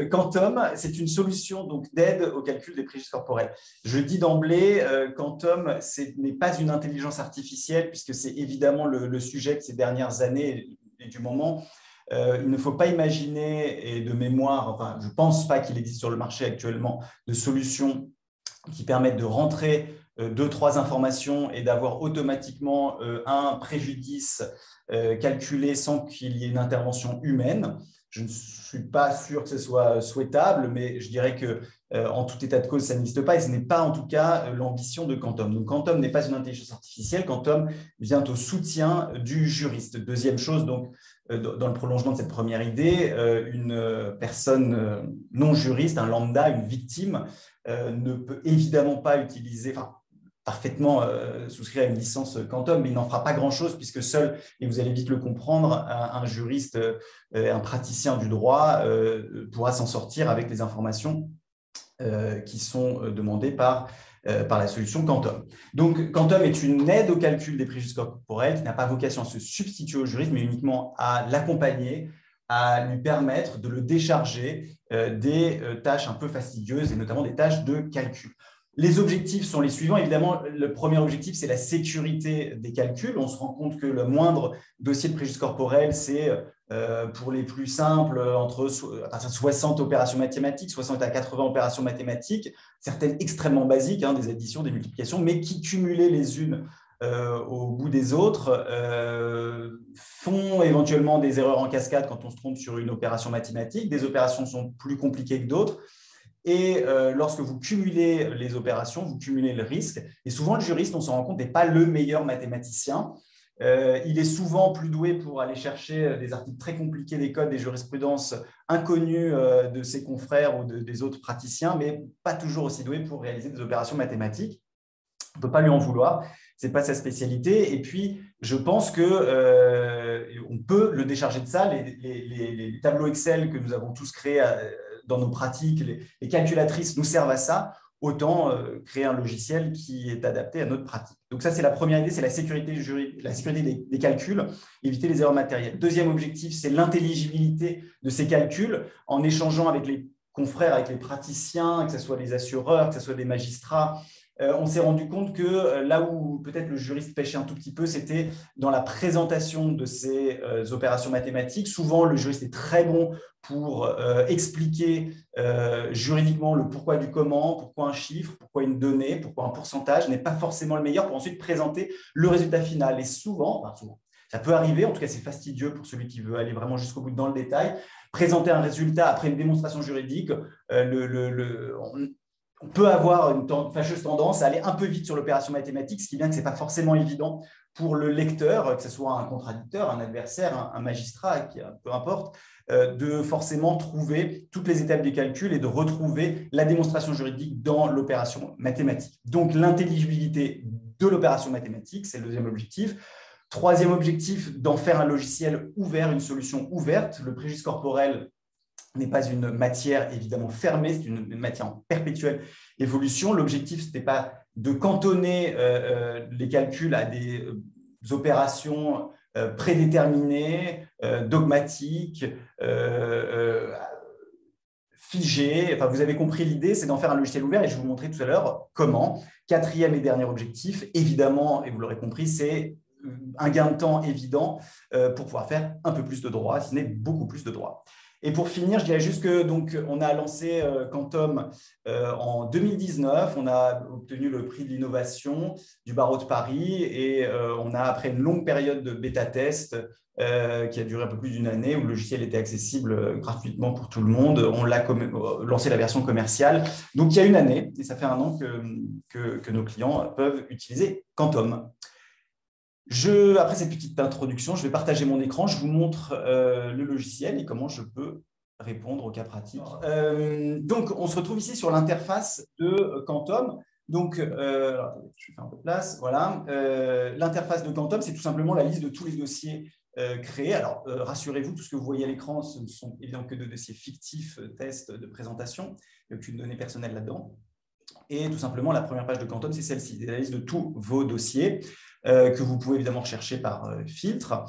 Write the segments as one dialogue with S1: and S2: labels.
S1: Quantum, c'est une solution d'aide au calcul des préjudices corporels. Je dis d'emblée, Quantum, ce n'est pas une intelligence artificielle, puisque c'est évidemment le sujet de ces dernières années et du moment. Il ne faut pas imaginer, et de mémoire, enfin, je ne pense pas qu'il existe sur le marché actuellement de solutions qui permettent de rentrer deux, trois informations et d'avoir automatiquement un préjudice calculé sans qu'il y ait une intervention humaine. Je ne suis pas sûr que ce soit souhaitable, mais je dirais que en tout état de cause, ça n'existe pas et ce n'est pas en tout cas l'ambition de Quantum. Donc, Quantum n'est pas une intelligence artificielle. Quantum vient au soutien du juriste. Deuxième chose, donc, dans le prolongement de cette première idée, une personne non juriste, un lambda, une victime, ne peut évidemment pas utiliser, enfin, parfaitement souscrire à une licence Quantum, mais il n'en fera pas grand-chose puisque seul, et vous allez vite le comprendre, un juriste, un praticien du droit pourra s'en sortir avec les informations qui sont demandées par la solution Quantum. Donc, Quantum est une aide au calcul des préjudices corporels qui n'a pas vocation à se substituer au juriste, mais uniquement à l'accompagner, à lui permettre de le décharger des tâches un peu fastidieuses et notamment des tâches de calcul. Les objectifs sont les suivants. Évidemment, le premier objectif, c'est la sécurité des calculs. On se rend compte que le moindre dossier de préjudice corporel, c'est pour les plus simples, à partir de 60 opérations mathématiques, 60 à 80 opérations mathématiques, certaines extrêmement basiques, des additions, des multiplications, mais qui, cumulées les unes au bout des autres, font éventuellement des erreurs en cascade quand on se trompe sur une opération mathématique. Des opérations sont plus compliquées que d'autres. Et lorsque vous cumulez les opérations, vous cumulez le risque. Et souvent, le juriste, on s'en rend compte, n'est pas le meilleur mathématicien. Il est souvent plus doué pour aller chercher des articles très compliqués des codes, des jurisprudences inconnues de ses confrères ou des autres praticiens, mais pas toujours aussi doué pour réaliser des opérations mathématiques. On ne peut pas lui en vouloir, ce n'est pas sa spécialité. Et puis, je pense qu'on peut le décharger de ça. Les tableaux Excel que nous avons tous créés dans nos pratiques, les calculatrices nous servent à ça. Autant créer un logiciel qui est adapté à notre pratique. Donc ça, c'est la première idée, c'est la sécurité des calculs, éviter les erreurs matérielles. Deuxième objectif, c'est l'intelligibilité de ces calculs en échangeant avec les confrères, avec les praticiens, que ce soit les assureurs, que ce soit des magistrats. On s'est rendu compte que là où peut-être le juriste pêchait un tout petit peu, c'était dans la présentation de ces opérations mathématiques. Souvent, le juriste est très bon pour expliquer juridiquement le pourquoi du comment, pourquoi un chiffre, pourquoi une donnée, pourquoi un pourcentage n'est pas forcément le meilleur pour ensuite présenter le résultat final. Et souvent, ça peut arriver, en tout cas c'est fastidieux pour celui qui veut aller vraiment jusqu'au bout dans le détail, présenter un résultat après une démonstration juridique, on peut avoir une fâcheuse tendance à aller un peu vite sur l'opération mathématique, ce qui vient que ce n'est pas forcément évident pour le lecteur, que ce soit un contradicteur, un adversaire, un magistrat, peu importe, de forcément trouver toutes les étapes du calcul et de retrouver la démonstration juridique dans l'opération mathématique. Donc, l'intelligibilité de l'opération mathématique, c'est le deuxième objectif. Troisième objectif, d'en faire un logiciel ouvert, une solution ouverte. Le préjudice corporel n'est pas une matière évidemment fermée, c'est une matière en perpétuelle évolution. L'objectif, ce n'était pas de cantonner les calculs à des opérations prédéterminées, dogmatiques, figées. Enfin, vous avez compris l'idée, c'est d'en faire un logiciel ouvert et je vais vous montrer tout à l'heure comment. Quatrième et dernier objectif, évidemment, et vous l'aurez compris, c'est un gain de temps évident pour pouvoir faire un peu plus de droit, si ce n'est beaucoup plus de droit. Et pour finir, je dirais juste que on a lancé Quantum en 2019. On a obtenu le prix de l'innovation du barreau de Paris et on a, après une longue période de bêta-test qui a duré un peu plus d'une année, où le logiciel était accessible gratuitement pour tout le monde, on l'a lancé la version commerciale. Donc, il y a une année, et ça fait un an que nos clients peuvent utiliser Quantum. Après cette petite introduction, je vais partager mon écran. Je vous montre le logiciel et comment je peux répondre aux cas pratiques. Donc, on se retrouve ici sur l'interface de Quantum. Donc, je fais un peu de place. Voilà. L'interface de Quantum, c'est tout simplement la liste de tous les dossiers créés. Alors, rassurez-vous, tout ce que vous voyez à l'écran, ce ne sont évidemment que de dossiers fictifs, tests de présentation. Il n'y a aucune donnée personnelle là-dedans. Et tout simplement, la première page de Quantum, c'est celle-ci, c'est la liste de tous vos dossiers que vous pouvez évidemment rechercher par filtre.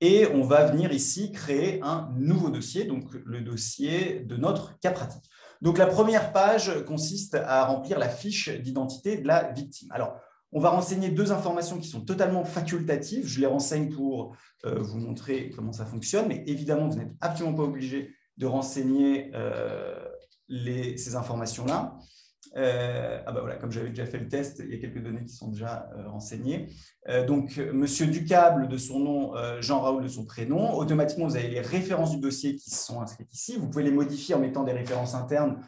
S1: Et on va venir ici créer un nouveau dossier, donc le dossier de notre cas pratique. Donc, la première page consiste à remplir la fiche d'identité de la victime. Alors, on va renseigner deux informations qui sont totalement facultatives. Je les renseigne pour vous montrer comment ça fonctionne, mais évidemment, vous n'êtes absolument pas obligé de renseigner ces informations-là. Voilà, comme j'avais déjà fait le test, il y a quelques données qui sont déjà renseignées. Donc, Monsieur Ducable de son nom, Jean Raoul de son prénom. Automatiquement, vous avez les références du dossier qui sont inscrites ici. Vous pouvez les modifier en mettant des références internes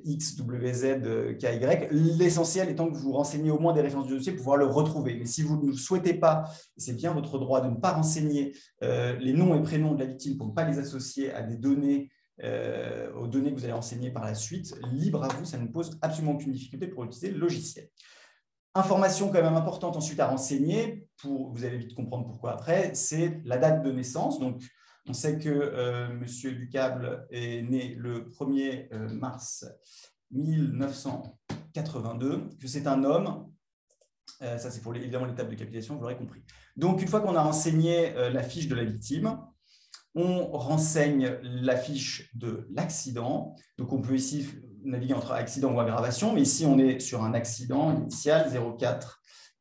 S1: X, W, Z, K, Y. L'essentiel étant que vous renseignez au moins des références du dossier pour pouvoir le retrouver. Mais si vous ne souhaitez pas, c'est bien votre droit de ne pas renseigner les noms et prénoms de la victime pour ne pas les associer à des données, aux données que vous allez renseigner par la suite, libre à vous, ça ne pose absolument aucune difficulté pour utiliser le logiciel. Information quand même importante ensuite à renseigner, vous allez vite comprendre pourquoi après, c'est la date de naissance. Donc, on sait que Monsieur Ducable est né le 1er mars 1982, que c'est un homme. Ça, c'est pour évidemment l'étape de capitalisation, vous l'aurez compris. Donc, une fois qu'on a renseigné la fiche de la victime, on renseigne la fiche de l'accident. Donc, on peut ici naviguer entre accident ou aggravation, mais ici, on est sur un accident initial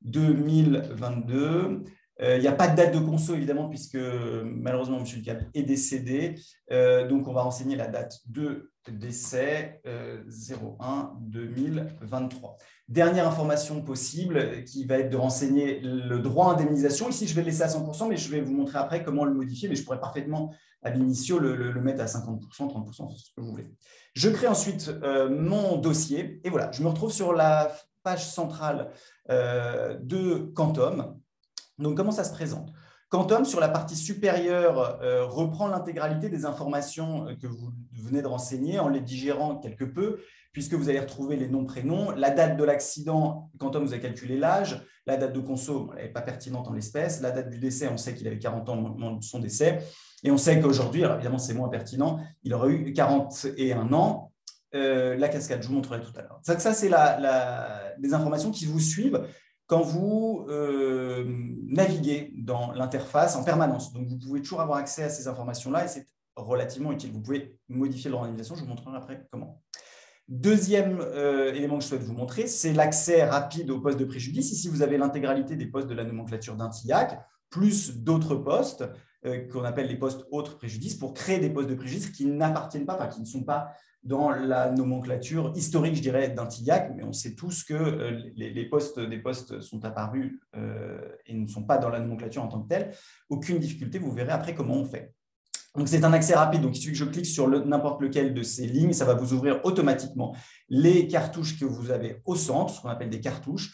S1: 04-2022. Il n'y a pas de date de conso, évidemment, puisque malheureusement, M. Ducable est décédé. Donc, on va renseigner la date de décès 01-2023. Dernière information possible qui va être de renseigner le droit à indemnisation. Ici, je vais le laisser à 100%, mais je vais vous montrer après comment le modifier. Mais je pourrais parfaitement, à l'initio, le mettre à 50%, 30%, c'est ce que vous voulez. Je crée ensuite mon dossier. Et voilà, je me retrouve sur la page centrale de Quantum. Donc, comment ça se présente? Quantum, sur la partie supérieure, reprend l'intégralité des informations que vous venez de renseigner en les digérant quelque peu, puisque vous allez retrouver les noms, prénoms, la date de l'accident. Quantum, vous avez calculé l'âge, la date de conso, elle n'est pas pertinente en l'espèce, la date du décès, on sait qu'il avait 40 ans au moment de son décès, et on sait qu'aujourd'hui, alors évidemment, c'est moins pertinent, il aurait eu 41 ans. La cascade, je vous montrerai tout à l'heure. Ça, c'est les informations qui vous suivent quand vous naviguez dans l'interface en permanence. Donc, vous pouvez toujours avoir accès à ces informations-là et c'est relativement utile. Vous pouvez modifier leur organisation, je vous montrerai après comment. Deuxième élément que je souhaite vous montrer, c'est l'accès rapide aux postes de préjudice. Ici, vous avez l'intégralité des postes de la nomenclature d'un TIAC, plus d'autres postes qu'on appelle les postes autres préjudices, pour créer des postes de préjudice qui n'appartiennent pas, enfin qui ne sont pas dans la nomenclature historique, je dirais, d'un TIAC, mais on sait tous que des postes sont apparus et ne sont pas dans la nomenclature en tant que telle. Aucune difficulté, vous verrez après comment on fait. Donc, c'est un accès rapide. Donc, il suffit que je clique sur n'importe lequel de ces lignes, ça va vous ouvrir automatiquement les cartouches que vous avez au centre, ce qu'on appelle des cartouches,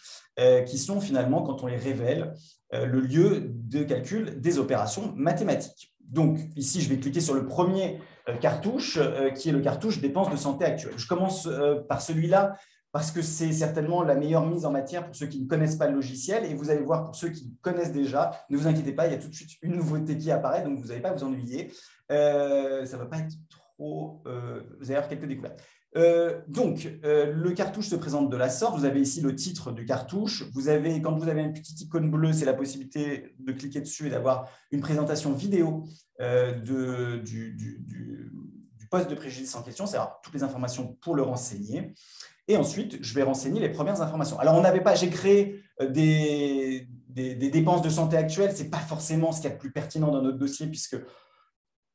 S1: qui sont finalement, quand on les révèle, le lieu de calcul des opérations mathématiques. Donc, ici, je vais cliquer sur le premier cartouche, qui est le cartouche dépenses de santé actuelles. Je commence par celui-là parce que c'est certainement la meilleure mise en matière pour ceux qui ne connaissent pas le logiciel. Et vous allez voir, pour ceux qui connaissent déjà, ne vous inquiétez pas, il y a tout de suite une nouveauté qui apparaît, donc vous n'allez pas vous ennuyer. Ça ne va pas être trop… vous allez avoir quelques découvertes. Le cartouche se présente de la sorte. Vous avez ici le titre du cartouche. Quand vous avez une petite icône bleue, c'est la possibilité de cliquer dessus et d'avoir une présentation vidéo du poste de préjudice en question, c'est-à-dire toutes les informations pour le renseigner. Et ensuite, je vais renseigner les premières informations. Alors, j'ai créé des dépenses de santé actuelles. Ce n'est pas forcément ce qu'il y a de plus pertinent dans notre dossier, puisque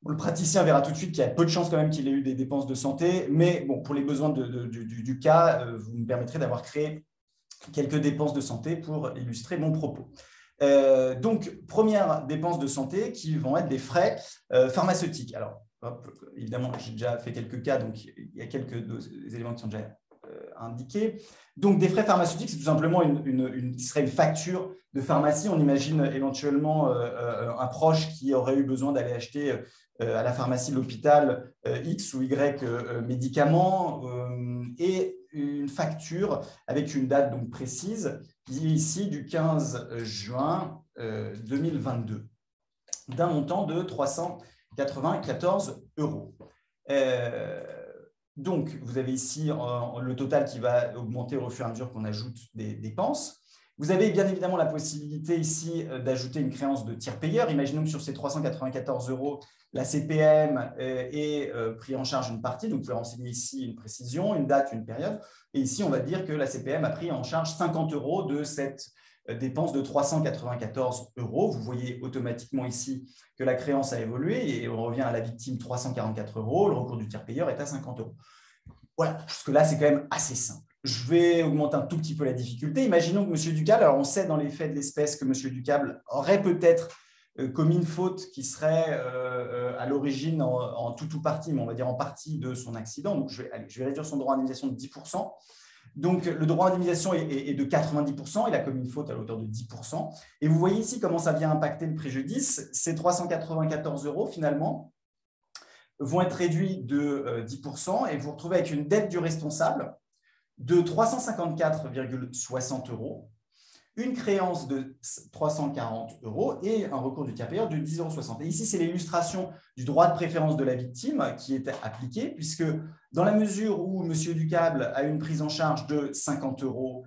S1: le praticien verra tout de suite qu'il y a peu de chances quand même qu'il ait eu des dépenses de santé. Mais bon, pour les besoins du cas, vous me permettrez d'avoir créé quelques dépenses de santé pour illustrer mon propos. Première dépense de santé qui vont être des frais pharmaceutiques. Alors, évidemment, j'ai déjà fait quelques cas, donc il y a quelques éléments qui sont déjà indiqués. Donc, des frais pharmaceutiques, c'est tout simplement ce serait une facture de pharmacie. On imagine éventuellement un proche qui aurait eu besoin d'aller acheter à la pharmacie de l'hôpital X ou Y médicaments et une facture avec une date donc précise, qui est ici du 15 juin 2022, d'un montant de 394 €. Donc, vous avez ici le total qui va augmenter au fur et à mesure qu'on ajoute des dépenses. Vous avez bien évidemment la possibilité ici d'ajouter une créance de tiers payeur. Imaginons que sur ces 394 €, la CPM est pris en charge une partie. Donc, vous pouvez renseigner ici une précision, une date, une période. Et ici, on va dire que la CPM a pris en charge 50 € de cette dépense de 394 €. Vous voyez automatiquement ici que la créance a évolué et on revient à la victime 344 €. Le recours du tiers payeur est à 50 €. Voilà, jusque-là, c'est quand même assez simple. Je vais augmenter un tout petit peu la difficulté. Imaginons que M. Ducable, alors on sait dans les faits de l'espèce que M. Ducable aurait peut-être commis une faute qui serait à l'origine en tout ou partie, mais on va dire en partie de son accident. Donc, je vais réduire son droit à indemnisation de 10%. Donc, le droit à indemnisation est de 90%. Il a commis une faute à hauteur de 10%. Et vous voyez ici comment ça vient impacter le préjudice. Ces 394 € finalement vont être réduits de 10% et vous vous retrouvez avec une dette du responsable de 354,60 €, une créance de 340 € et un recours du tiers payeur de 10,60 €. Et ici, c'est l'illustration du droit de préférence de la victime qui est appliqué, puisque dans la mesure où M. Ducable a une prise en charge de 50 €,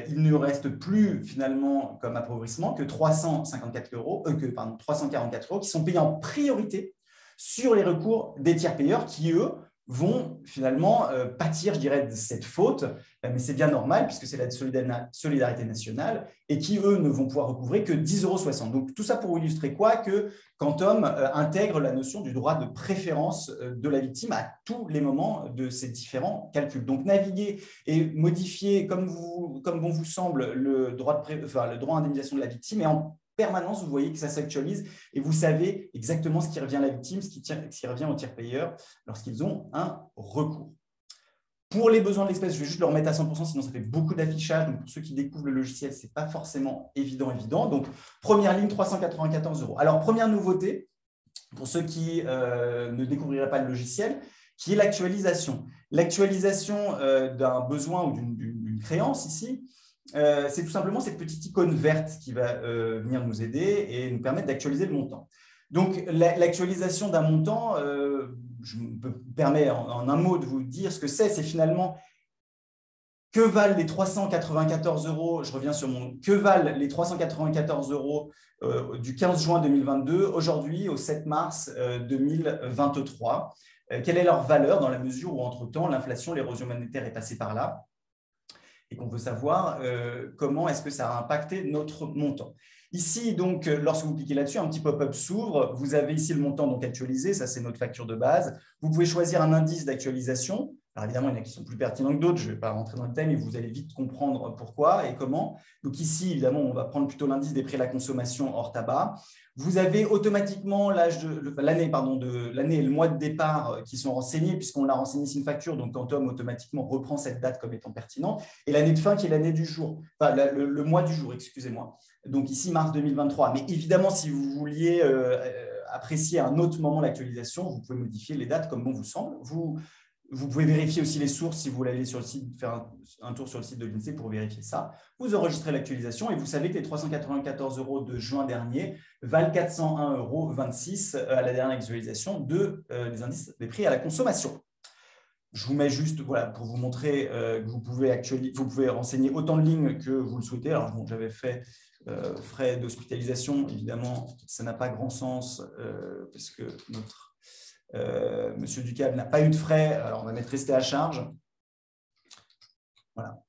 S1: il ne reste plus finalement comme appauvrissement que 344 € qui sont payés en priorité sur les recours des tiers payeurs qui, eux, vont finalement pâtir, je dirais, de cette faute, mais c'est bien normal puisque c'est la solidarité nationale et qui, eux, ne vont pouvoir recouvrer que 10,60 €. Donc, tout ça pour vous illustrer quoi? Que Quantum intègre la notion du droit de préférence de la victime à tous les moments de ces différents calculs. Donc, naviguer et modifier comme bon vous semble le droit à indemnisation de la victime et en permanence, vous voyez que ça s'actualise et vous savez exactement ce qui revient à la victime, ce qui revient au tiers payeur lorsqu'ils ont un recours. Pour les besoins de l'espèce, je vais juste le remettre à 100%, sinon ça fait beaucoup d'affichage. Donc, pour ceux qui découvrent le logiciel, ce n'est pas forcément évident. Donc, première ligne, 394 €. Alors, première nouveauté, pour ceux qui ne découvriraient pas le logiciel, qui est l'actualisation. L'actualisation d'un besoin ou d'une créance ici, c'est tout simplement cette petite icône verte qui va venir nous aider et nous permettre d'actualiser le montant. Donc, l'actualisation d'un montant, je me permets en un mot de vous dire ce que c'est. C'est finalement que valent les 394 €, je reviens sur que valent les 394 € du 15 juin 2022, aujourd'hui au 7 mars 2023. Quelle est leur valeur dans la mesure où, entre-temps, l'inflation, l'érosion monétaire est passée par là et qu'on veut savoir comment est-ce que ça a impacté notre montant. Ici, donc, lorsque vous cliquez là-dessus, un petit pop-up s'ouvre. Vous avez ici le montant donc actualisé. Ça, c'est notre facture de base. Vous pouvez choisir un indice d'actualisation. Alors, évidemment, il y en a qui sont plus pertinents que d'autres. Je ne vais pas rentrer dans le thème, mais vous allez vite comprendre pourquoi et comment. Donc, ici, évidemment, on va prendre plutôt l'indice des prix à la consommation hors tabac. Vous avez automatiquement l'année et le mois de départ qui sont renseignés, puisqu'on l'a renseigné ici une facture. Donc, Quantum automatiquement reprend cette date comme étant pertinente. Et l'année de fin qui est l'année du jour, enfin, le mois du jour, excusez-moi. Donc, ici, mars 2023. Mais évidemment, si vous vouliez apprécier à un autre moment l'actualisation, vous pouvez modifier les dates comme bon vous semble. Vous pouvez vérifier aussi les sources si vous voulez aller sur le site, faire un tour sur le site de l'INSEE pour vérifier ça. Vous enregistrez l'actualisation et vous savez que les 394 € de juin dernier valent 401,26 € à la dernière actualisation des indices des prix à la consommation. Je vous mets juste voilà, pour vous montrer que vous pouvez renseigner autant de lignes que vous le souhaitez. Alors, bon, j'avais fait frais d'hospitalisation. Évidemment, ça n'a pas grand sens parce que notre Monsieur Ducable n'a pas eu de frais. Alors, on va mettre resté à charge. Voilà.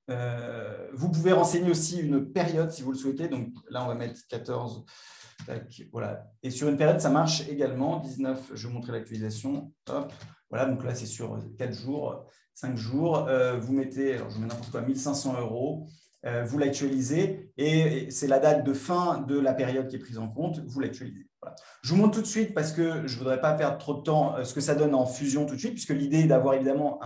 S1: Vous pouvez renseigner aussi une période si vous le souhaitez. Donc là, on va mettre 14. Voilà. Et sur une période, ça marche également. 19, je vais vous montrer l'actualisation. Hop. Voilà, donc là, c'est sur 4 jours, 5 jours. Vous mettez, alors je mets n'importe quoi, 1500 €. Vous l'actualisez et c'est la date de fin de la période qui est prise en compte. Vous l'actualisez. Voilà. Je vous montre tout de suite parce que je ne voudrais pas perdre trop de temps ce que ça donne en fusion tout de suite, puisque l'idée est d'avoir évidemment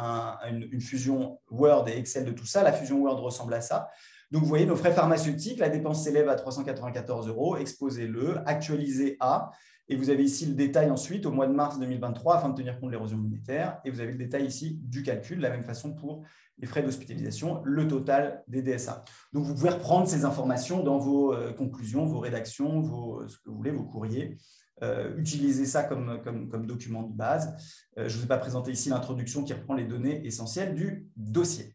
S1: une fusion Word et Excel de tout ça. La fusion Word ressemble à ça. Donc, vous voyez, nos frais pharmaceutiques, la dépense s'élève à 394 €, exposez-le, actualisez à, et vous avez ici le détail ensuite au mois de mars 2023 afin de tenir compte de l'érosion monétaire, et vous avez le détail ici du calcul, de la même façon pour les frais d'hospitalisation, le total des DSA. Donc, vous pouvez reprendre ces informations dans vos conclusions, vos rédactions, ce que vous voulez, vos courriers. Utilisez ça comme document de base. Je ne vous ai pas présenté ici l'introduction qui reprend les données essentielles du dossier.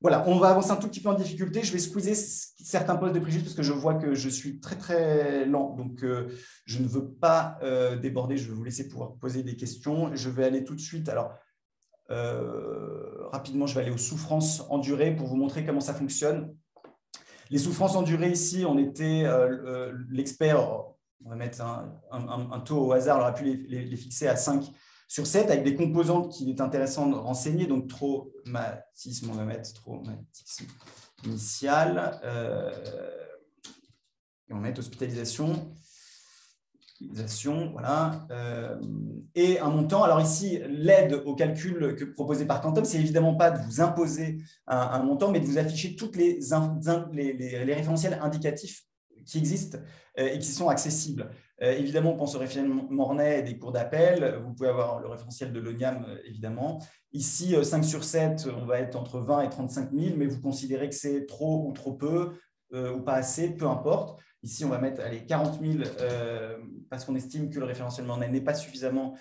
S1: Voilà, on va avancer un tout petit peu en difficulté. Je vais squeezer certains postes de préjudice parce que je vois que je suis très, très lent. Donc, je ne veux pas déborder. Je vais vous laisser pouvoir poser des questions. Je vais aller tout de suite. Alors, rapidement, je vais aller aux souffrances endurées pour vous montrer comment ça fonctionne. Les souffrances endurées ici, on était l'expert, on va mettre un taux au hasard, on aurait pu les fixer à 5/7 avec des composantes qu'il est intéressant de renseigner. Donc, traumatisme, on va mettre traumatisme initial. Et on va mettre hospitalisation. Voilà. Et un montant. Alors ici, l'aide au calcul proposé par Quantum, c'est évidemment pas de vous imposer un montant, mais de vous afficher toutes les référentiels indicatifs qui existent et qui sont accessibles. Évidemment, on pense au référentiel Mornay et des cours d'appel. Vous pouvez avoir le référentiel de l'ONIAM, évidemment. Ici, 5/7, on va être entre 20 et 35 000, mais vous considérez que c'est trop ou trop peu ou pas assez, peu importe. Ici, on va mettre 40 000 parce qu'on estime que le référentiel Mornay n'est pas suffisamment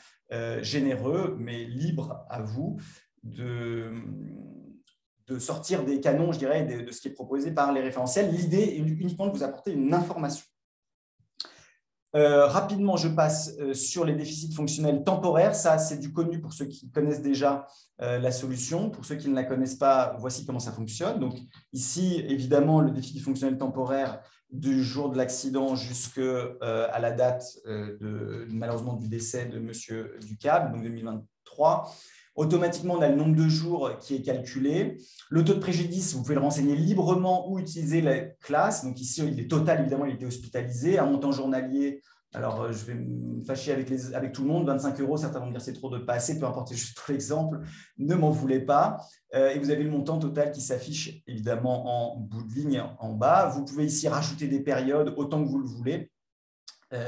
S1: généreux, mais libre à vous de sortir des canons, je dirais, de ce qui est proposé par les référentiels. L'idée est uniquement de vous apporter une information. Rapidement, je passe sur les déficits fonctionnels temporaires. Ça, c'est du connu pour ceux qui connaissent déjà la solution. Pour ceux qui ne la connaissent pas, voici comment ça fonctionne. Donc, ici, évidemment, le déficit fonctionnel temporaire du jour de l'accident jusqu'à la date malheureusement du décès de M. Ducab, donc 2023. Automatiquement, on a le nombre de jours qui est calculé. Le taux de préjudice, vous pouvez le renseigner librement ou utiliser la classe. Donc ici, il est total, évidemment, il était hospitalisé. Un montant journalier, alors je vais me fâcher avec tout le monde, 25 €, certains vont me dire c'est trop de pas assez, peu importe, c'est juste pour l'exemple, ne m'en voulez pas. Et vous avez le montant total qui s'affiche évidemment en bout de ligne en bas. Vous pouvez ici rajouter des périodes autant que vous le voulez,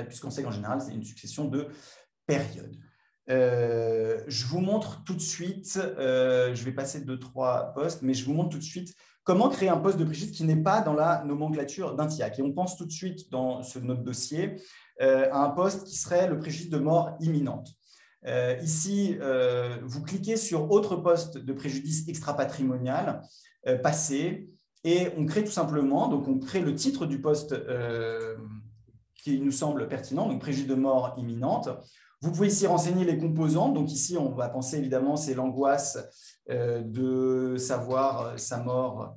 S1: puisqu'on sait qu'en général, c'est une succession de périodes. Je vous montre tout de suite, je vais passer 2-3 postes, mais je vous montre tout de suite comment créer un poste de préjudice qui n'est pas dans la nomenclature d'un TIAC. Et on pense tout de suite dans notre dossier à un poste qui serait le préjudice de mort imminente. Ici, vous cliquez sur autre poste de préjudice extra-patrimonial, passé, et on crée tout simplement, donc on crée le titre du poste qui nous semble pertinent, donc préjudice de mort imminente. Vous pouvez ici renseigner les composantes. Donc ici, on va penser évidemment, c'est l'angoisse de savoir sa mort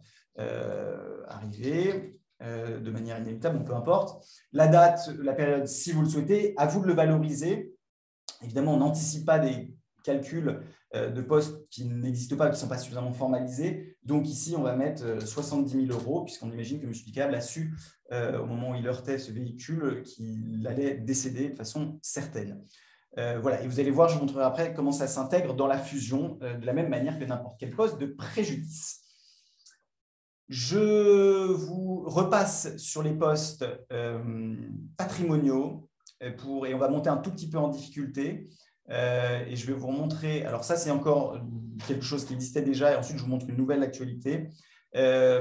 S1: arriver de manière inévitable, bon, peu importe. La date, la période, si vous le souhaitez, à vous de le valoriser. Évidemment, on n'anticipe pas des calculs de postes qui n'existent pas, qui ne sont pas suffisamment formalisés. Donc ici, on va mettre 70 000 €, puisqu'on imagine que M. Ducab a su, au moment où il heurtait ce véhicule, qu'il allait décéder de façon certaine. Voilà, et vous allez voir, je vous montrerai après comment ça s'intègre dans la fusion de la même manière que n'importe quel poste de préjudice. Je vous repasse sur les postes patrimoniaux et on va monter un tout petit peu en difficulté et je vais vous montrer, alors ça c'est encore quelque chose qui existait déjà et ensuite je vous montre une nouvelle actualité.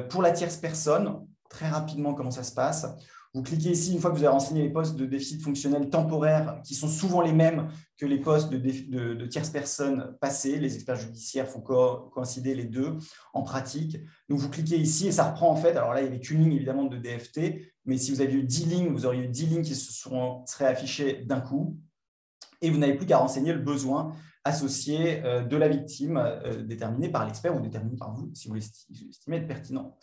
S1: Pour la tierce personne, très rapidement comment ça se passe. Vous cliquez ici, une fois que vous avez renseigné les postes de déficit fonctionnel temporaire, qui sont souvent les mêmes que les postes de tierces personnes passées. Les experts judiciaires font coïncider les deux en pratique. Donc, vous cliquez ici et ça reprend en fait. Alors là, il y avait qu'une ligne évidemment de DFT, mais si vous aviez eu 10 lignes, vous auriez eu 10 lignes qui seraient affichées d'un coup. Et vous n'avez plus qu'à renseigner le besoin associé de la victime, déterminé par l'expert ou déterminé par vous, si vous l'estimez être pertinent.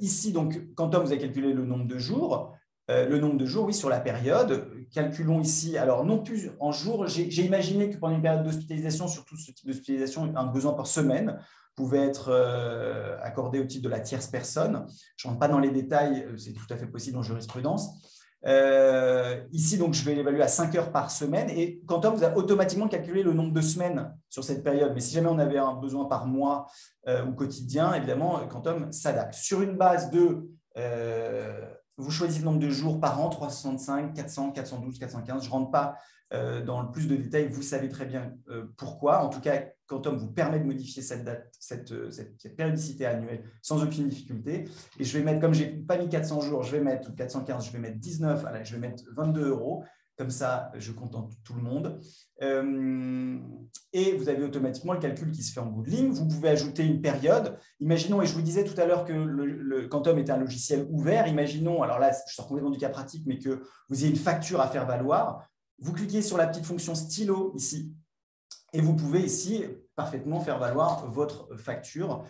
S1: Ici, donc, Quantum, vous avez calculé le nombre de jours. Le nombre de jours, oui, sur la période. Calculons ici, alors non plus en jours, j'ai imaginé que pendant une période d'hospitalisation, surtout ce type d'hospitalisation, un besoin par semaine pouvait être accordé au titre de la tierce personne. Je ne rentre pas dans les détails, c'est tout à fait possible en jurisprudence. Ici, donc, je vais l'évaluer à 5 heures par semaine et Quantum vous a automatiquement calculé le nombre de semaines sur cette période. Mais si jamais on avait un besoin par mois ou quotidien, évidemment, Quantum s'adapte. Sur une base de, vous choisissez le nombre de jours par an, 365, 400, 412, 415. Je ne rentre pas dans le plus de détails, vous savez très bien pourquoi. En tout cas, Quantum vous permet de modifier cette périodicité annuelle sans aucune difficulté. Et je vais mettre, comme je n'ai pas mis 400 jours, je vais mettre 415, je vais mettre 19, allez, je vais mettre 22 €. Comme ça, je contente tout le monde. Et vous avez automatiquement le calcul qui se fait en bout de ligne. Vous pouvez ajouter une période. Imaginons, et je vous disais tout à l'heure que le Quantum est un logiciel ouvert. Imaginons, alors là, je sors complètement du cas pratique, mais que vous ayez une facture à faire valoir. Vous cliquez sur la petite fonction stylo ici. Et vous pouvez ici parfaitement faire valoir votre facture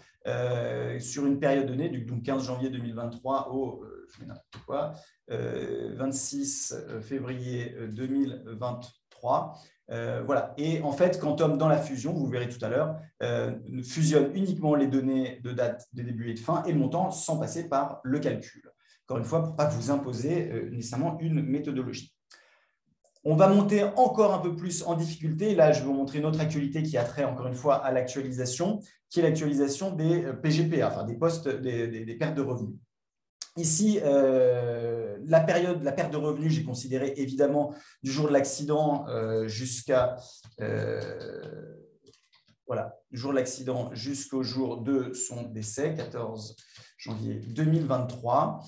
S1: sur une période donnée, donc 15 janvier 2023 au, je mets n'importe quoi, 26 février 2023. Voilà. Et en fait, Quantum, dans la fusion, vous verrez tout à l'heure, fusionne uniquement les données de date de début et de fin et le montant sans passer par le calcul. Encore une fois, pour ne pas vous imposer nécessairement une méthodologie. On va monter encore un peu plus en difficulté. Là, je vais vous montrer une autre actualité qui a trait, encore une fois, à l'actualisation, qui est l'actualisation des PGPA, enfin des postes, des pertes de revenus. Ici, la perte de revenus, j'ai considéré évidemment du jour de l'accident jusqu'à voilà, du jour de l'accident jusqu'au jour de son décès, 14 janvier 2023.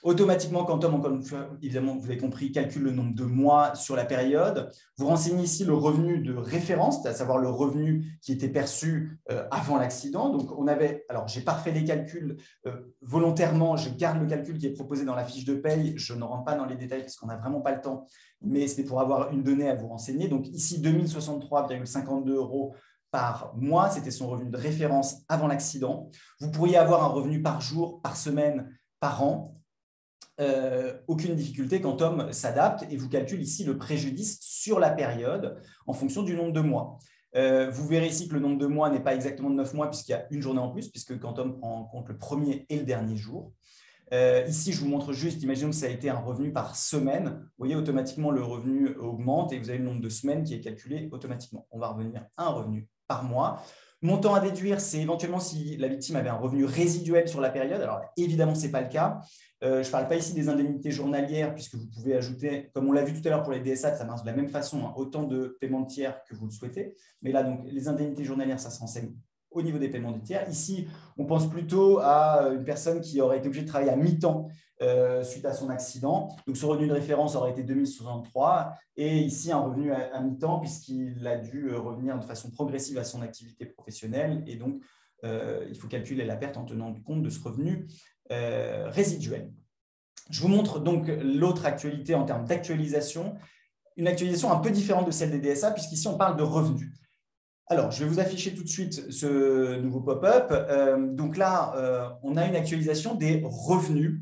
S1: Automatiquement, Quantum, encore une fois, évidemment, vous avez compris, calcule le nombre de mois sur la période. Vous renseignez ici le revenu de référence, à savoir le revenu qui était perçu avant l'accident. Donc, on avait, alors, j'ai pas refait les calculs volontairement, je garde le calcul qui est proposé dans la fiche de paye. Je ne rentre pas dans les détails parce qu'on n'a vraiment pas le temps, mais c'était pour avoir une donnée à vous renseigner. Donc, ici, 2063,52 € par mois, c'était son revenu de référence avant l'accident. Vous pourriez avoir un revenu par jour, par semaine, par an. Aucune difficulté, Quantum s'adapte et vous calcule ici le préjudice sur la période en fonction du nombre de mois. Vous verrez ici que le nombre de mois n'est pas exactement de 9 mois puisqu'il y a une journée en plus, puisque Quantum prend en compte le premier et le dernier jour. Ici, je vous montre juste, imaginons que ça a été un revenu par semaine. Vous voyez, automatiquement, le revenu augmente et vous avez le nombre de semaines qui est calculé automatiquement. On va revenir à un revenu par mois. Montant à déduire, c'est éventuellement si la victime avait un revenu résiduel sur la période. Alors, évidemment, ce n'est pas le cas. Je ne parle pas ici des indemnités journalières, puisque vous pouvez ajouter, comme on l'a vu tout à l'heure pour les DSA, ça marche de la même façon, hein, autant de paiements de tiers que vous le souhaitez. Mais là, donc, les indemnités journalières, ça se renseigne au niveau des paiements de tiers. Ici, on pense plutôt à une personne qui aurait été obligée de travailler à mi-temps suite à son accident. Donc, son revenu de référence aurait été 2063 et ici, un revenu à mi-temps puisqu'il a dû revenir de façon progressive à son activité professionnelle et donc, il faut calculer la perte en tenant compte de ce revenu résiduel. Je vous montre donc l'autre actualité en termes d'actualisation, une actualisation un peu différente de celle des DSA puisqu'ici, on parle de revenus. Alors, je vais vous afficher tout de suite ce nouveau pop-up. Donc là, on a une actualisation des revenus,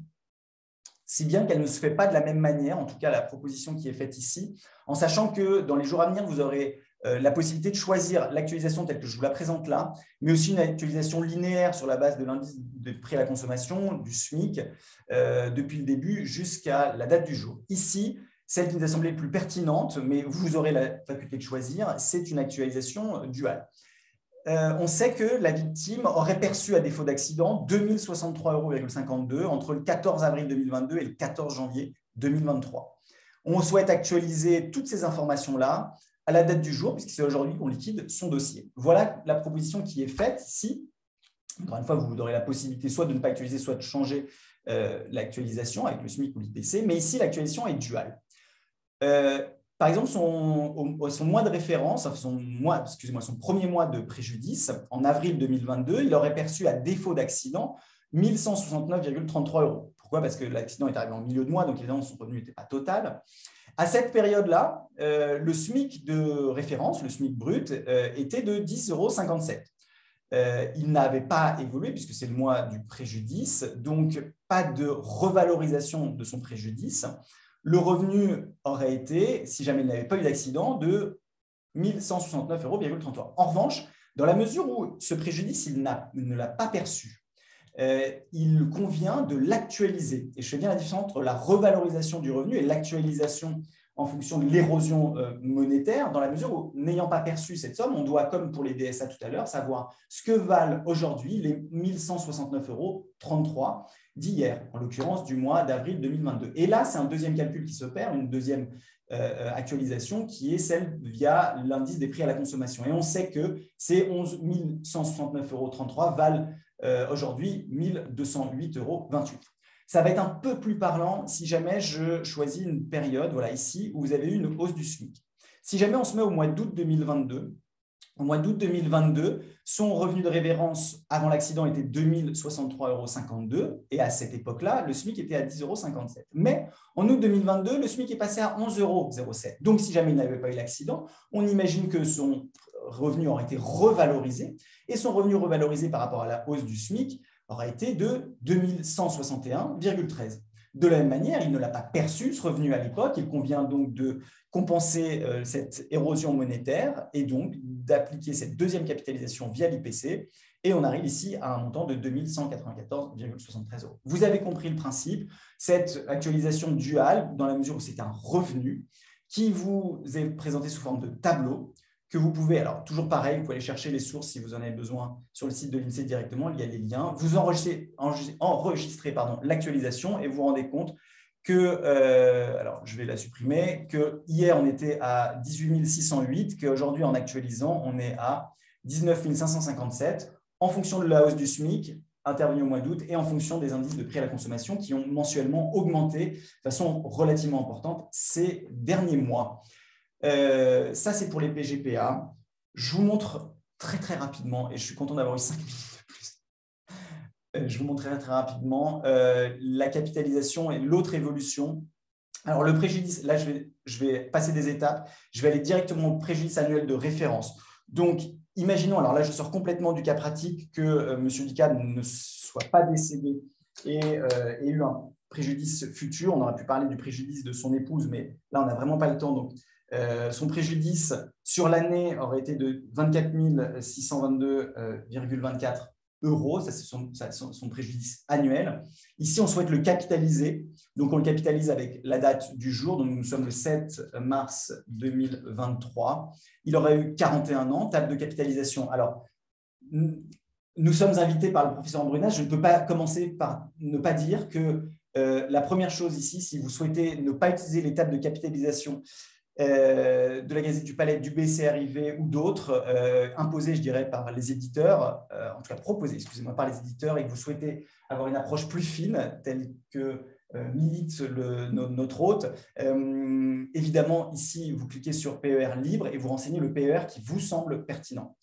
S1: si bien qu'elle ne se fait pas de la même manière, en tout cas la proposition qui est faite ici, en sachant que dans les jours à venir, vous aurez la possibilité de choisir l'actualisation telle que je vous la présente là, mais aussi une actualisation linéaire sur la base de l'indice de prix à la consommation, du SMIC, depuis le début jusqu'à la date du jour. Ici, celle qui nous a semblé plus pertinente, mais vous aurez la faculté de choisir, c'est une actualisation duale. On sait que la victime aurait perçu, à défaut d'accident, 2063,52 € entre le 14 avril 2022 et le 14 janvier 2023. On souhaite actualiser toutes ces informations-là à la date du jour, puisque c'est aujourd'hui qu'on liquide son dossier. Voilà la proposition qui est faite ici. Encore une fois, vous aurez la possibilité soit de ne pas actualiser, soit de changer l'actualisation avec le SMIC ou l'IPC, mais ici, l'actualisation est duale. Par exemple, son mois de référence, son premier mois de préjudice, en avril 2022, il aurait perçu à défaut d'accident 1169,33 €. Pourquoi? Parce que l'accident est arrivé en milieu de mois, donc évidemment, son revenu n'était pas total. À cette période-là, le SMIC de référence, le SMIC brut, était de 10,57 €. Il n'avait pas évolué puisque c'est le mois du préjudice, donc pas de revalorisation de son préjudice. Le revenu aurait été, si jamais il n'avait pas eu d'accident, de 1169,33 €. En revanche, dans la mesure où ce préjudice, il ne l'a pas perçu, il convient de l'actualiser. Et je fais bien la différence entre la revalorisation du revenu et l'actualisation en fonction de l'érosion monétaire, dans la mesure où, n'ayant pas perçu cette somme, on doit, comme pour les DSA tout à l'heure, savoir ce que valent aujourd'hui les 1169,33 € d'hier, en l'occurrence du mois d'avril 2022. Et là, c'est un deuxième calcul qui s'opère, une deuxième actualisation qui est celle via l'indice des prix à la consommation. Et on sait que ces 11 169,33 € valent aujourd'hui 1208,28 €. Ça va être un peu plus parlant si jamais je choisis une période, voilà, ici, où vous avez eu une hausse du SMIC. Si jamais on se met au mois d'août 2022, au mois d'août 2022, son revenu de référence avant l'accident était 2 063,52 € et à cette époque-là, le SMIC était à 10,57 €. Mais en août 2022, le SMIC est passé à 11,07 €. Donc, si jamais il n'avait pas eu l'accident, on imagine que son revenu aurait été revalorisé et son revenu revalorisé par rapport à la hausse du SMIC aurait été de 2 161,13 €. De la même manière, il ne l'a pas perçu, ce revenu à l'époque. Il convient donc de compenser cette érosion monétaire et donc d'appliquer cette deuxième capitalisation via l'IPC. Et on arrive ici à un montant de 2 194,73 €. Vous avez compris le principe. Cette actualisation duale, dans la mesure où c'est un revenu qui vous est présenté sous forme de tableau, que vous pouvez, alors toujours pareil, vous pouvez aller chercher les sources si vous en avez besoin sur le site de l'INSEE directement, il y a les liens. Vous enregistrez l'actualisation et vous vous rendez compte que, alors je vais la supprimer, que hier on était à 18 608, qu'aujourd'hui en actualisant on est à 19 557 en fonction de la hausse du SMIC intervenue au mois d'août et en fonction des indices de prix à la consommation qui ont mensuellement augmenté de façon relativement importante ces derniers mois. Ça, c'est pour les PGPA. Je vous montre très, très rapidement, et je suis content d'avoir eu 5 minutes de plus. Je vous montre très, très rapidement la capitalisation et l'autre évolution. Alors, le préjudice, là, je vais passer des étapes. Je vais aller directement au préjudice annuel de référence. Donc, imaginons, alors là, je sors complètement du cas pratique que M. Ducad ne soit pas décédé et ait eu un préjudice futur. On aurait pu parler du préjudice de son épouse, mais là, on n'a vraiment pas le temps. Donc, son préjudice sur l'année aurait été de 24 622,24 €. Ça, c'est son préjudice annuel. Ici, on souhaite le capitaliser. Donc, on le capitalise avec la date du jour. Donc, nous sommes le 7 mars 2023. Il aurait eu 41 ans, table de capitalisation. Alors, nous sommes invités par le professeur Ambrunas. Je ne peux pas commencer par ne pas dire que la première chose ici, si vous souhaitez ne pas utiliser les tables de capitalisation de la Gazette du Palais, du BCRIV ou d'autres, imposés, je dirais, par les éditeurs, en tout cas proposés, excusez-moi, par les éditeurs, et que vous souhaitez avoir une approche plus fine, telle que milite notre hôte, évidemment, ici, vous cliquez sur PER libre et vous renseignez le PER qui vous semble pertinent.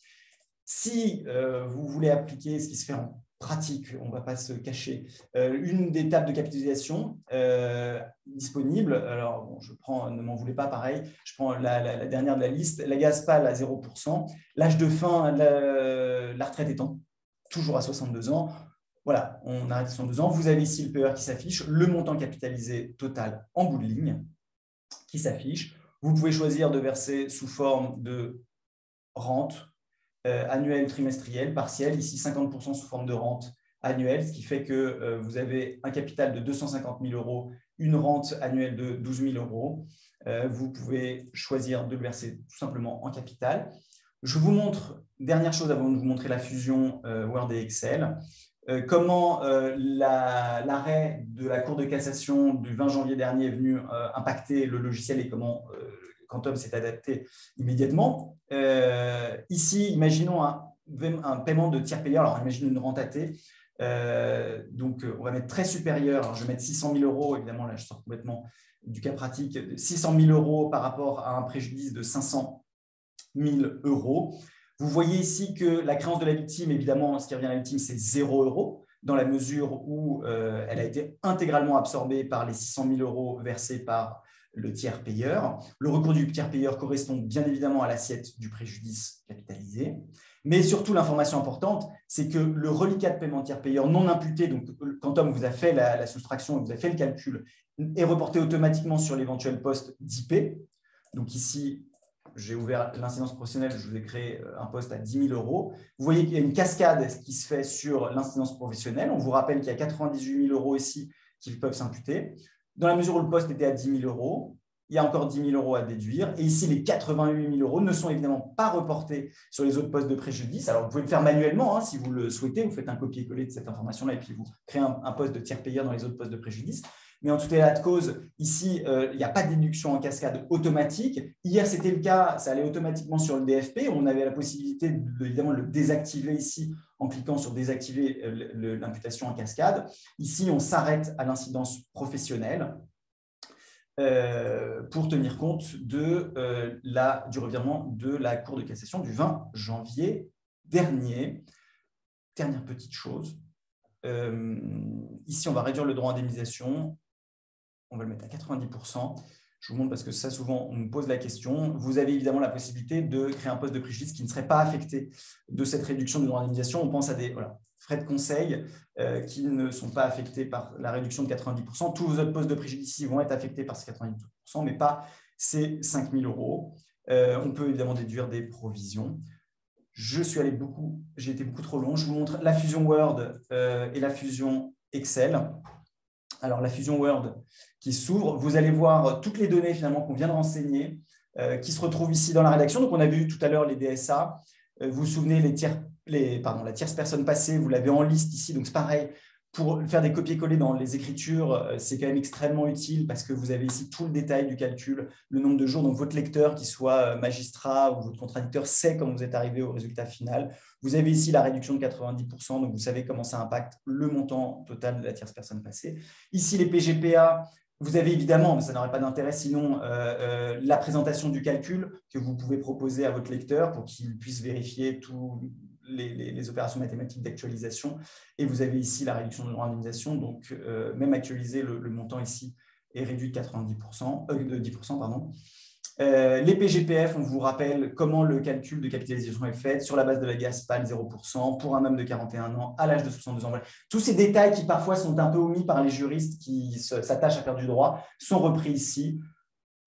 S1: Si vous voulez appliquer ce qui se fait en pratique, on ne va pas se cacher, une des tables de capitalisation disponible. Alors, bon, je prends, ne m'en voulez pas, pareil, je prends la dernière de la liste, la Gazpal à 0%, l'âge de fin, la retraite étant toujours à 62 ans. Voilà, on arrête à 62 ans. Vous avez ici le PER qui s'affiche, le montant capitalisé total en bout de ligne qui s'affiche. Vous pouvez choisir de verser sous forme de rente, annuelle, trimestrielle, partielle, ici 50% sous forme de rente annuelle, ce qui fait que vous avez un capital de 250 000 €, une rente annuelle de 12 000 €. Vous pouvez choisir de le verser tout simplement en capital. Je vous montre, dernière chose avant de vous montrer la fusion Word et Excel, comment l'arrêt de la Cour de cassation du 20 janvier dernier est venu impacter le logiciel et comment Quantum s'est adapté immédiatement. Ici, imaginons un paiement de tiers payeur. Alors, imaginez une rente AT. Donc, on va mettre très supérieur. Alors, je vais mettre 600 000 €. Évidemment, là, je sors complètement du cas pratique. 600 000 € par rapport à un préjudice de 500 000 €. Vous voyez ici que la créance de la victime, évidemment, ce qui revient à la victime, c'est 0 € dans la mesure où elle a été intégralement absorbée par les 600 000 € versés par le tiers payeur. Le recours du tiers payeur correspond bien évidemment à l'assiette du préjudice capitalisé. Mais surtout, l'information importante, c'est que le reliquat de paiement tiers payeur non imputé, donc Quantum vous a fait la soustraction et vous a fait le calcul, est reporté automatiquement sur l'éventuel poste d'IP. Donc ici, j'ai ouvert l'incidence professionnelle, je vous ai créé un poste à 10 000 €. Vous voyez qu'il y a une cascade qui se fait sur l'incidence professionnelle. On vous rappelle qu'il y a 98 000 € ici qui peuvent s'imputer. Dans la mesure où le poste était à 10 000 €, il y a encore 10 000 € à déduire. Et ici, les 88 000 € ne sont évidemment pas reportés sur les autres postes de préjudice. Alors, vous pouvez le faire manuellement, hein, si vous le souhaitez. Vous faites un copier-coller de cette information-là et puis vous créez un poste de tiers payeur dans les autres postes de préjudice. Mais en tout état de cause, ici, il n'y a pas de déduction en cascade automatique. Hier, c'était le cas, ça allait automatiquement sur le DFP. On avait la possibilité, évidemment, de le désactiver ici en cliquant sur « Désactiver l'imputation en cascade ». Ici, on s'arrête à l'incidence professionnelle pour tenir compte du revirement de la Cour de cassation du 20 janvier dernier. Dernière petite chose. Ici, on va réduire le droit à indemnisation. On va le mettre à 90%. Je vous montre parce que ça, souvent, on me pose la question. Vous avez évidemment la possibilité de créer un poste de préjudice qui ne serait pas affecté de cette réduction du droit à indemnisation. On pense à des frais de conseil qui ne sont pas affectés par la réduction de 90%. Tous vos autres postes de préjudice vont être affectés par ces 90%, mais pas ces 5 000 €. On peut évidemment déduire des provisions. J'ai été beaucoup trop long. Je vous montre la fusion Word et la fusion Excel. Alors, la fusion Word qui s'ouvre, vous allez voir toutes les données finalement qu'on vient de renseigner qui se retrouvent ici dans la rédaction. Donc, on a vu tout à l'heure les DSA. Vous vous souvenez, la tierce personne passée, vous l'avez en liste ici. Donc, c'est pareil. Pour faire des copier-coller dans les écritures, c'est quand même extrêmement utile parce que vous avez ici tout le détail du calcul, le nombre de jours. Donc, votre lecteur, qu'il soit magistrat ou votre contradicteur, sait comment vous êtes arrivé au résultat final. Vous avez ici la réduction de 90%, donc vous savez comment ça impacte le montant total de la tierce personne passée. Ici, les PGPA, vous avez évidemment, mais ça n'aurait pas d'intérêt sinon, la présentation du calcul que vous pouvez proposer à votre lecteur pour qu'il puisse vérifier tous les opérations mathématiques d'actualisation. Et vous avez ici la réduction de droit à indemnisation. Donc, même actualisé, le montant ici est réduit de 10%. Pardon. Les PGPF, on vous rappelle comment le calcul de capitalisation est fait sur la base de la GASPAL 0% pour un homme de 41 ans à l'âge de 62 ans. Voilà. Tous ces détails qui parfois sont un peu omis par les juristes qui s'attachent à faire du droit sont repris ici.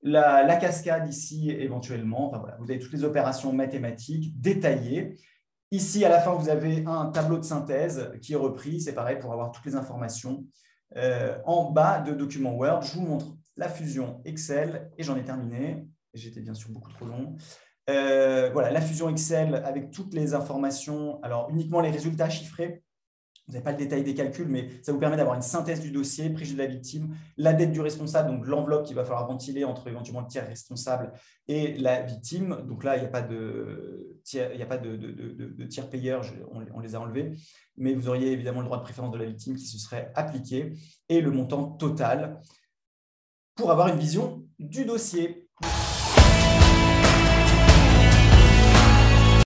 S1: La cascade ici éventuellement. Enfin, voilà. Vous avez toutes les opérations mathématiques détaillées. Ici, à la fin, vous avez un tableau de synthèse qui est repris. C'est pareil pour avoir toutes les informations en bas de document Word. Je vous montre la fusion Excel et j'en ai terminé. J'étais bien sûr beaucoup trop long. Voilà, la fusion Excel avec toutes les informations. Alors, uniquement les résultats chiffrés. Vous n'avez pas le détail des calculs, mais ça vous permet d'avoir une synthèse du dossier, préjudice de la victime, la dette du responsable, donc l'enveloppe qu'il va falloir ventiler entre éventuellement le tiers responsable et la victime. Donc là, il n'y a pas de tiers payeur, on les a enlevés, mais vous auriez évidemment le droit de préférence de la victime qui se serait appliqué et le montant total pour avoir une vision du dossier.